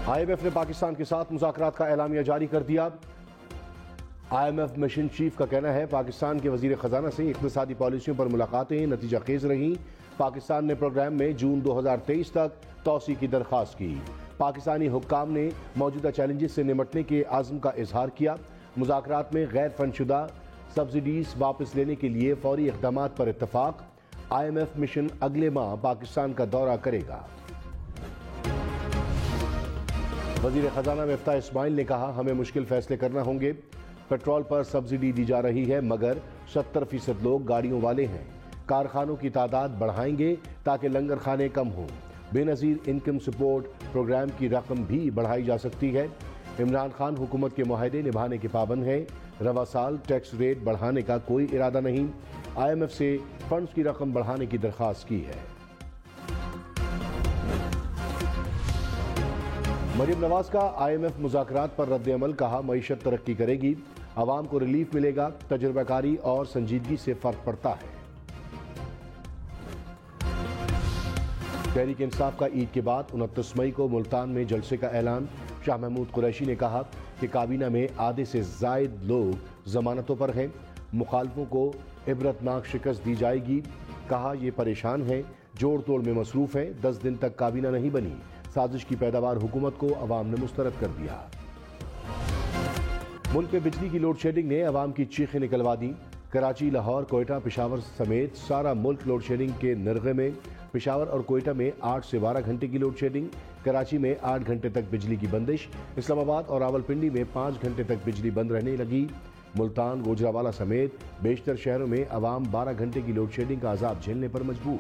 IMF ने पाकिस्तान के साथ मुज़ाकरात का एलामिया जारी कर दिया। IMF मिशन चीफ का कहना है पाकिस्तान के वजीर खजाना से इक़्तिसादी पॉलिसियों पर मुलाकातें नतीजा खेज रहीं। पाकिस्तान ने प्रोग्राम में जून 2023 तक तौसी की दरख्वास्त की। पाकिस्तानी हुक्काम ने मौजूदा चैलेंजेस से निमटने के आज़म का इजहार किया। मुज़ाकरात में गैर फंडशुदा सब्सिडीज वापस लेने के लिए फौरी इक़दाम पर इत्तफाक। IMF मिशन अगले माह पाकिस्तान का दौरा करेगा। वजीर खजाना मिफ्ताह इस्माइल ने कहा हमें मुश्किल फैसले करना होंगे। पेट्रोल पर सब्सिडी दी जा रही है मगर 70% लोग गाड़ियों वाले हैं। कारखानों की तादाद बढ़ाएंगे ताकि लंगर खाने कम हों। बेनज़ीर इनकम सपोर्ट प्रोग्राम की रकम भी बढ़ाई जा सकती है। इमरान खान हुकूमत के मुआहदे निभाने के पाबंद हैं। रवा साल टैक्स रेट बढ़ाने का कोई इरादा नहीं। IMF से फंड्स की रकम बढ़ाने की दरख्वास्त की है। मरियम नवाज का IMF मुज़ाकरात पर रद्द-ए-अमल, कहा मईशत तरक्की करेगी, आवाम को रिलीफ मिलेगा, तजुर्बाकारी और संजीदगी से फर्क पड़ता है। तहरीक इंसाफ का ईद के बाद 29 मई को मुल्तान में जलसे का ऐलान। शाह महमूद कुरैशी ने कहा कि काबीना में आधे से जायद लोग जमानतों पर हैं। मुखालफों को इबरतनाक शिकस्त दी जाएगी। कहा ये परेशान हैं, जोड़ तोड़ में मसरूफ हैं। 10 दिन तक काबीना नहीं बनी। साजिश की पैदावार हुकूमत को अवाम ने मुस्तरद कर दिया। मुल्क में बिजली की लोड शेडिंग ने अवाम की चीखें निकलवा दी। कराची, लाहौर, कोयटा, पेशावर समेत सारा मुल्क लोड शेडिंग के निर्गे में। पेशावर और कोयटा में 8 से 12 घंटे की लोड शेडिंग। कराची में 8 घंटे तक बिजली की बंदिश। इस्लामाबाद और रावलपिंडी में 5 घंटे तक बिजली बंद रहने लगी। मुल्तान, गुजरावाला समेत बेशतर शहरों में अवाम 12 घंटे की लोड शेडिंग का अजाब झेलने पर मजबूर।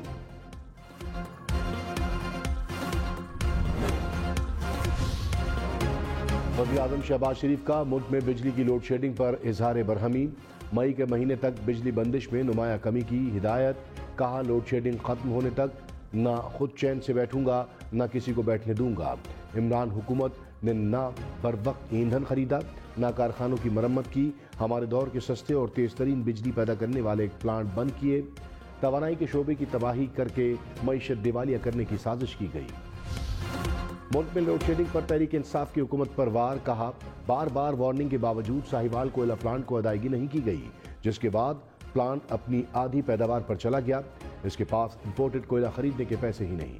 वज़ीर-ए-आज़म शहबाज शरीफ का मुल्क में बिजली की लोड शेडिंग पर इजहार बरहमी। मई के महीने तक बिजली बंदिश में नुमाया कमी की हिदायत। कहा लोड शेडिंग खत्म होने तक ना खुद चैन से बैठूंगा ना किसी को बैठने दूंगा। इमरान हुकूमत ने ना बर वक्त ईंधन खरीदा ना कारखानों की मरम्मत की। हमारे दौर के सस्ते और तेज तरीन बिजली पैदा करने वाले प्लांट बंद किए। तवानाई के शोबे की तबाही करके मईशत दिवालिया करने की साजिश की गई। मुल्क में लोड शेडिंग पर तहरीक इंसाफ की हुकूमत पर वार। कहा बार बार वार्निंग के बावजूद साहिवाल कोयला प्लांट को अदायगी नहीं की गई, जिसके बाद प्लांट अपनी आधी पैदावार पर चला गया। इसके पास इंपोर्टेड कोयला खरीदने के पैसे ही नहीं।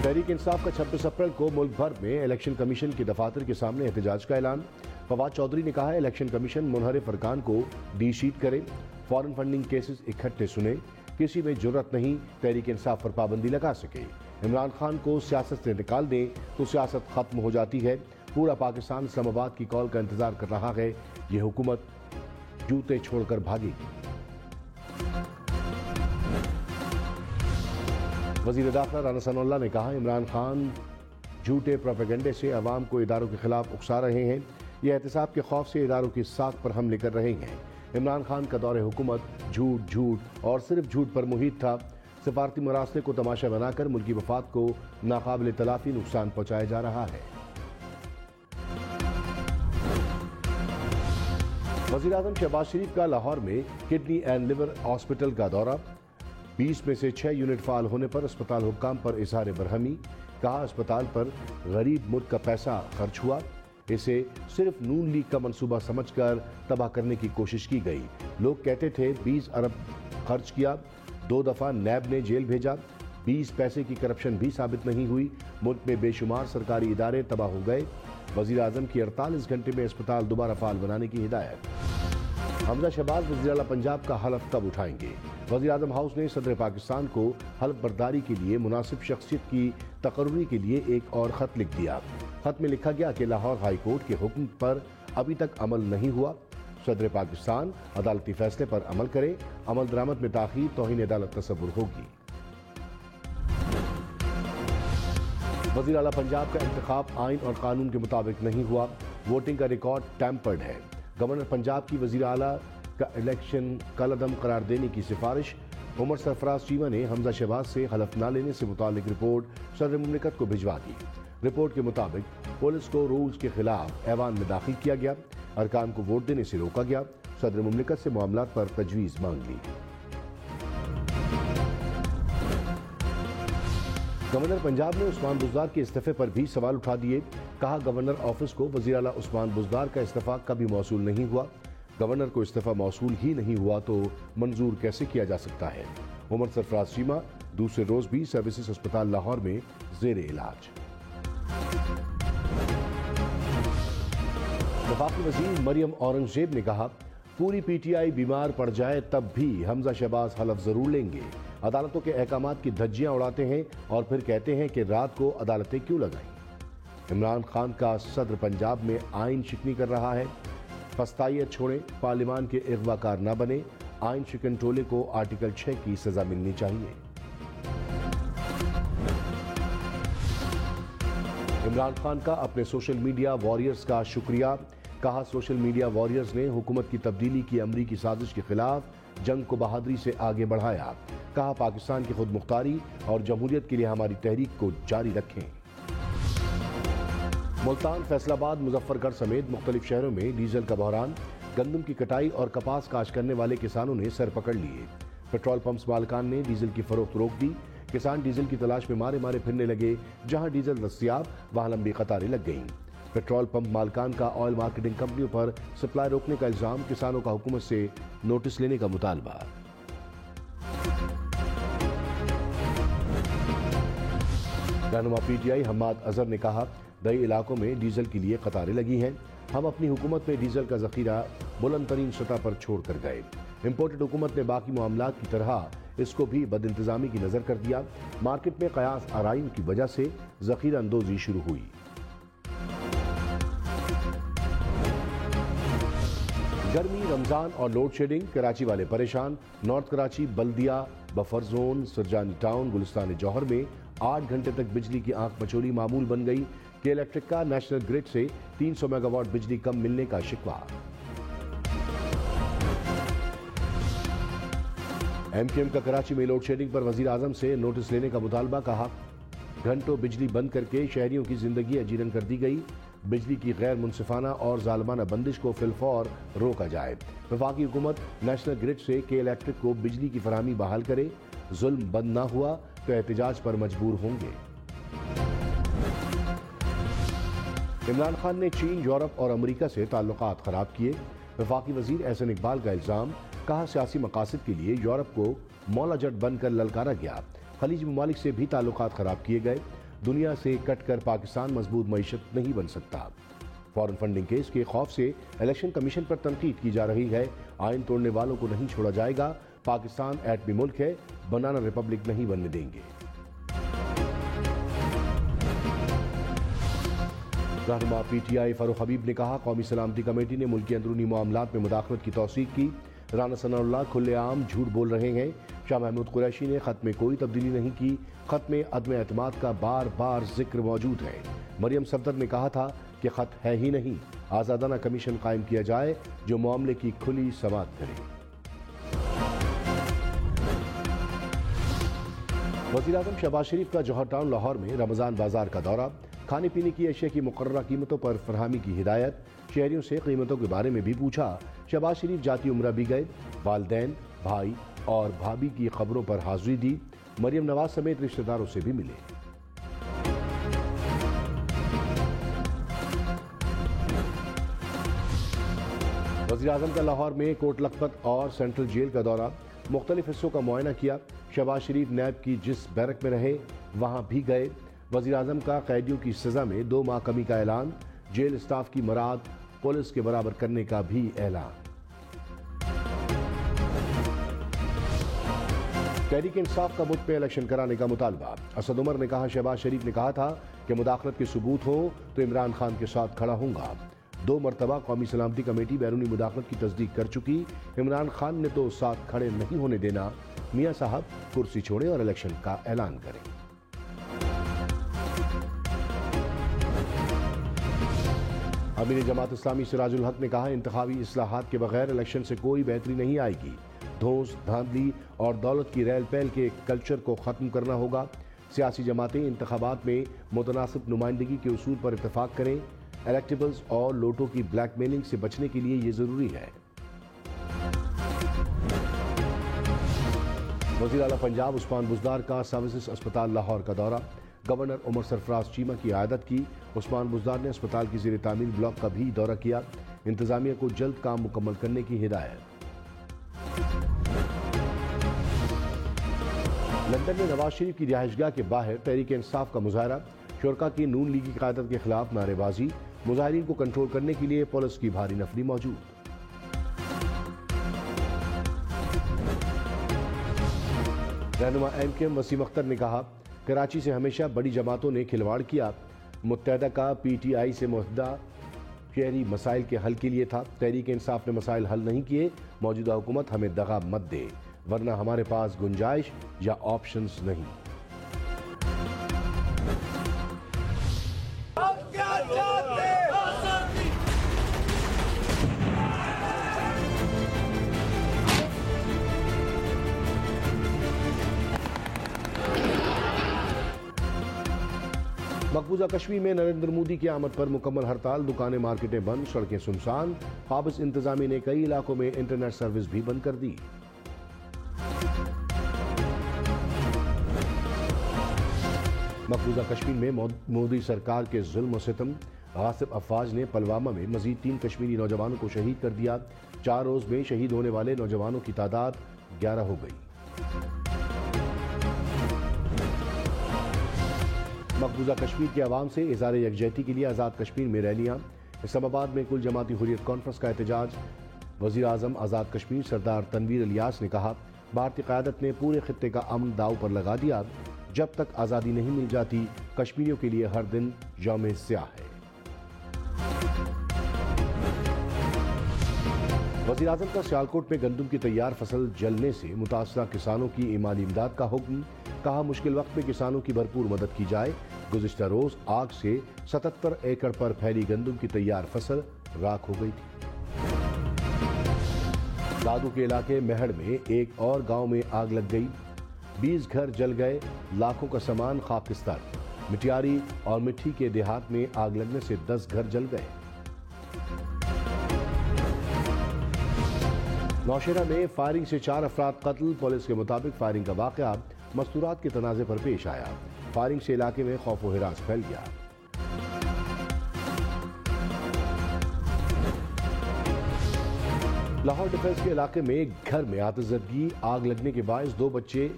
तहरीक इंसाफ का 26 अप्रैल को मुल्क भर में इलेक्शन कमीशन के दफातर के सामने एहतजाज का ऐलान। फवाद चौधरी ने कहा इलेक्शन कमीशन मुनहरिफ अरकान को डी-शीट करे, फॉरेन फंडिंग केसेस इकट्ठे सुने। किसी में जुर्रत नहीं तहरीक इंसाफ पर पाबंदी लगा सके। इमरान खान को सियासत से निकाल दें तो सियासत खत्म हो जाती है। पूरा पाकिस्तान इस्लामाबाद की कॉल का इंतजार कर रहा है। ये हुकूमत जूते छोड़कर भागेगी। वजीर दाखिला राना सनाउल्लाह ने कहा इमरान खान झूठे प्रोपेगेंडे से अवाम को इदारों के खिलाफ उकसा रहे हैं। ये एहतसाब के खौफ से इदारों की साख पर हमले कर रहे हैं। इमरान खान का दौरे हुकूमत झूठ और सिर्फ झूठ पर मुहित था। सिफारती मरासले को तमाशा बनाकर मुल्की मफाद को नाकाबिल तलाफी नुकसान पहुंचाया जा रहा है। वज़ीर-ए-आज़म शहबाज शरीफ का लाहौर में किडनी एंड लिवर हॉस्पिटल का दौरा। 20 में से 6 यूनिट फाल होने पर अस्पताल हुक्काम पर इजहार बरहमी। कहा अस्पताल पर गरीब मुल्क का पैसा खर्च हुआ। इसे सिर्फ नून लीग का मंसूबा समझकर तबाह करने की कोशिश की गई। लोग कहते थे 20 अरब खर्च किया, 2 दफा नैब ने जेल भेजा। 20 पैसे की करप्शन भी साबित नहीं हुई। मुल्क में बेशुमार सरकारी इदारे तबाह हो गए। वज़ीर-ए-आज़म की 48 घंटे में अस्पताल दोबारा फाल बनाने की हिदायत। हमजा शहबाज वज़ीर-ए-आला पंजाब का हलफ कब उठाएंगे? वज़ीर-ए-आज़म हाउस ने सदर पाकिस्तान को हलफ बर्दारी के लिए मुनासिब शख्सियत की तकर्री के लिए एक और खत लिख दिया। खत में लिखा गया कि लाहौर हाई कोर्ट के हुक्म पर अभी तक अमल नहीं हुआ। सदर पाकिस्तान अदालती फैसले पर अमल करे। अमल दरामद में ताख़ीर तौहीन अदालत तस्वुर होगी। वज़ीर-ए-आला पंजाब का इंतखाब आइन और कानून के मुताबिक नहीं हुआ। वोटिंग का रिकॉर्ड टैम्पर्ड है। गवर्नर पंजाब की वज़ीर-ए-आला का इलेक्शन कलअदम करार देने की सिफारिश। उमर सरफराज चीमा ने हमजा शहबाज से हलफ न लेने से मुतालिक रिपोर्ट सदर मुमलिकत को भिजवा दी। रिपोर्ट के मुताबिक पुलिस को रूल्स के खिलाफ ऐवान में दाखिल किया गया। अरकान को वोट देने से रोका गया। सदर मुमलिकत से मामलात पर तजवीज़ मांग ली। गवर्नर पंजाब ने उस्मान बुज़दार के इस्तीफे पर भी सवाल उठा दिए। कहा, गवर्नर ऑफिस को वज़ीर आला उस्मान बुज़दार का इस्तीफा कभी मौसूल नहीं हुआ। गवर्नर को इस्तीफा मौसूल ही नहीं हुआ तो मंजूर कैसे किया जा सकता है। उमर सरफराज चीमा दूसरे रोज भी सर्विसेज अस्पताल लाहौर में जेर इलाज। वफाकी वज़ीर मरियम औरंगजेब ने कहा, पूरी पीटीआई बीमार पड़ जाए तब भी हमजा शहबाज हलफ जरूर लेंगे। अदालतों के अहकामात की धज्जियां उड़ाते हैं और फिर कहते हैं कि रात को अदालतें क्यों लगाई। इमरान खान का सदर पंजाब में आइन शिकनी कर रहा है। फस्तायत छोड़ें, पार्लिमान के अगवाकार न बने। आइन शिकन टोले को आर्टिकल 6 की सजा मिलनी चाहिए। इमरान खान का अपने सोशल मीडिया वॉरियर्स का शुक्रिया। कहा, सोशल मीडिया वॉरियर्स ने हुकूमत की तब्दीली की अमरीकी साजिश के खिलाफ जंग को बहादुरी से आगे बढ़ाया। कहा, पाकिस्तान की खुद मुख्तारी और जमहूरियत के लिए हमारी तहरीक को जारी रखें। मुल्तान, फैसलाबाद, मुजफ्फरगढ़ समेत मुख्तलिफ शहरों में डीजल का बहरान। गंदम की कटाई और कपास काश करने वाले किसानों ने सर पकड़ लिए। पेट्रोल पंप्स मालिकान ने डीजल की फरोख्त रोक दी। किसान डीजल की तलाश में मारे मारे फिरने लगे। जहां डीजल दस्तियाब वहां लंबी कतारें लग गईं। पेट्रोल पंप मालिकान का ऑयल मार्केटिंग कंपनियों पर सप्लाई रोकने का इल्जाम। किसानों का हुकूमत से नोटिस लेने का मुतालबा। रहनुमा पीटीआई हम्माद अजहर ने कहा, कई इलाकों में डीजल के लिए कतारें लगी हैं। हम अपनी हुकूमत में डीजल का जखीरा बुलंद तरीन सतह पर छोड़ कर गए। इम्पोर्टेड हुकूमत ने बाकी मामलात की तरह इसको भी बदइंतजामी की नजर कर दिया। मार्केट में कयास आराइन की वजह से जखीरा अंदोजी शुरू हुई। गर्मी, रमजान और लोड शेडिंग, कराची वाले परेशान। नॉर्थ कराची बल्दिया buffer zone, Sarjani town, Gulistan जौहर में 8 घंटे तक बिजली की आंख मचोली मामूल बन गई। के इलेक्ट्रिक का नेशनल ग्रिड से 300 मेगावाट बिजली कम मिलने का शिकवा। एमकेएम का कराची में लोड शेडिंग पर वजीर आजम से नोटिस लेने का मुतालबा। कहा, घंटों बिजली बंद करके शहरियों की जिंदगी अजीरन कर दी गई। बिजली की गैर मुनसिफाना और जालमाना बंदिश को फिलफौर रोका जाए। वफाकी हुकूमत नेशनल ग्रिड से के इलेक्ट्रिक को बिजली की फराहमी बहाल करे। जुल्म बंद न हुआ तो एहतजाज पर मजबूर होंगे। इमरान खान ने चीन, यूरोप और अमेरिका से ताल्लुकात खराब किए। वफाकी वजीर एहसन इकबाल का इल्जाम। कहा, सियासी मकासद के लिए यूरोप को मौला जट बनकर ललकारा गया। खलीजी ममालिक से भी ताल्लुकात खराब किए गए। दुनिया से कट कर पाकिस्तान मजबूत मईशत नहीं बन सकता। फॉरेन फंडिंग केस के खौफ से इलेक्शन कमीशन पर तनकीद की जा रही है। आइन तोड़ने वालों को नहीं छोड़ा जाएगा। पाकिस्तान एटमी मुल्क है, बनाना रिपब्लिक नहीं बनने देंगे। रहनुमा पीटीआई फारूक हबीब ने कहा, कौमी सलामती कमेटी ने मुल्की अंदरूनी मामलात में मुदाखलत की तौसीक की। राना सनाउल्लाह खुलेआम झूठ बोल रहे हैं। शाह महमूद कुरैशी ने खत में कोई तब्दीली नहीं की। खत में अदम एतमाद का बार बार जिक्र मौजूद है। मरियम सफदर ने कहा था कि खत है ही नहीं। आजादाना कमीशन कायम किया जाए जो मामले की खुली समाअत करे। वज़ीर आज़म शहबाज शरीफ का जौहर टाउन लाहौर में रमजान बाजार का दौरा। खाने पीने की अशिया की मुकर्ररा कीमतों पर फरहमी की हिदायत। शहरियों से कीमतों के बारे में भी पूछा। शहबाज शरीफ जाती उम्रा भी गए। वालदैन, भाई और भाभी की खबरों पर हाजिरी दी। मरियम नवाज समेत रिश्तेदारों से भी मिले। वज़ीर आज़म का लाहौर में कोट लखपत और सेंट्रल जेल का दौरा। मुख्तलिफ हिस्सों का मुआयना किया। शहबाज शरीफ नैब की जिस बैरक में रहे वहां भी गए। वज़ीर आज़म का कैदियों की सजा में 2 माह कमी का ऐलान। जेल स्टाफ की मराद पुलिस के बराबर करने का भी ऐलान। तहरीक इंसाफ का मुल्क पे इलेक्शन कराने का मुतालबा। असद उमर ने कहा, शहबाज शरीफ ने कहा था कि मुदाखलत के सबूत हो तो इमरान खान के साथ खड़ा हूंगा। 2 मरतबा कौमी सलामती कमेटी बैरूनी मुदाखलत की तस्दीक कर चुकी। इमरान खान ने तो साथ खड़े नहीं होने देना। मियां साहब कुर्सी छोड़ें और इलेक्शन का ऐलान करें। अमीर जमात इस्लामी सिराजुल हक ने कहा, इंतखाबी इस्लाहात के बगैर इलेक्शन से कोई बेहतरी नहीं आएगी। धौंस, धांधली और दौलत की रेल पैल के कल्चर को ख़त्म करना होगा। सियासी जमातें इंतखाबात में मुतनासिब नुमाइंदगी के उसूल पर इत्तफाक करें। इलेक्टेबल्स और लोटों की ब्लैकमेलिंग से बचने के लिए ये ज़रूरी है। वज़ीर आला पंजाब उस्मान बुज़दार का सर्विसेज अस्पताल लाहौर का दौरा। गवर्नर उमर सरफराज चीमा की आयदत की। उस्मान बुज़दार ने अस्पताल की ज़ेर तामीर ब्लॉक का भी दौरा किया। इंतजामिया को जल्द काम मुकम्मल करने की हिदायत। लंदन में नवाज शरीफ की रिहाइशगाह के बाहर तहरीक इंसाफ का मुजाहरा। शुरका की नून लीगी क़यादत के खिलाफ नारेबाजी। मुजाहिरीन को कंट्रोल करने के लिए पुलिस की भारी नफरी मौजूद। रहनुमा MKM वसीम अख्तर ने कहा, कराची से हमेशा बड़ी जमातों ने खिलवाड़ किया। मुत्तहदा का PTI से मुहद्दा शहरी मसाइल के हल के लिए था। तहरीक इंसाफ ने मसाइल हल नहीं किए। मौजूदा हुकूमत हमें दगा मत दे, वरना हमारे पास गुंजाइश या ऑप्शंस नहीं। मकबूजा कश्मीर में नरेंद्र मोदी की आमद पर मुकम्मल हड़ताल। दुकानें मार्केटें बंद, सड़कें सुनसान। काबिज इंतजामी ने कई इलाकों में इंटरनेट सर्विस भी बंद कर दी। मकबूजा कश्मीर में मोदी सरकार के जुल्म सितम। गासिब अफवाज ने पुलवामा में मजीद 3 कश्मीरी नौजवानों को शहीद कर दिया। 4 रोज में शहीद होने वाले नौजवानों की तादाद 11 हो गई। मकबूजा कश्मीर की आवाम से इज़हार यकजहती के लिए आज़ाद कश्मीर में रैलियां। इस्लामाबाद में कुल जमाती हुर्रियत कॉन्फ्रेंस का एहतजाज। वज़ीर आज़म आज़ाद कश्मीर सरदार तनवीर इलियास ने कहा, भारतीय क़यादत ने पूरे खित्ते का अमन दाव पर लगा दिया। जब तक आज़ादी नहीं मिल जाती, कश्मीरियों के लिए हर दिन यौम स्याह है। वज़ीर आज़म का सियालकोट में गंदम की तैयार फसल जलने से मुतासरा किसानों की इमाली इमदाद का हुक्म। कहा, मुश्किल वक्त में किसानों की भरपूर मदद की जाए। गुज़िश्ता रोज आग से 77 एकड़ पर फैली गंदम की तैयार फसल राख हो गई थी। दादू के इलाके मेहड़ में एक और गांव में आग लग गई। 20 घर जल गए, लाखों का सामान खाकिस्तान। मिटियारी और मिट्टी के देहात में आग लगने से 10 घर जल गए। नौशेरा में फायरिंग से 4 अफराद कत्ल। पुलिस के मुताबिक फायरिंग का वाकया मस्तूरात के तनाज़े पर पेश आया। फायरिंग से इलाके में खौफ व हिरास फैल गया। लाहौर डिफेंस के इलाके में एक घर में आतिशज़दगी। आग लगने के बायस 2 बच्चे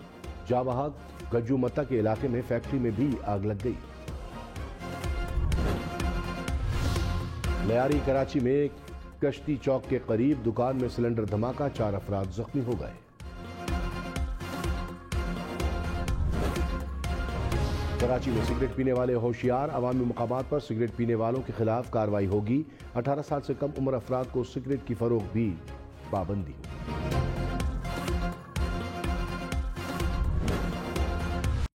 जावहा गज्जू मत्ता के इलाके में फैक्ट्री में भी आग लग गई। लयारी कराची में कश्ती चौक के करीब दुकान में सिलेंडर धमाका। 4 अफराद जख्मी हो गए। कराची में सिगरेट पीने वाले होशियार। अवामी मुकामात पर सिगरेट पीने वालों के खिलाफ कार्रवाई होगी। 18 साल से कम उम्र अफराद को सिगरेट की फरोख्त भी पाबंदी।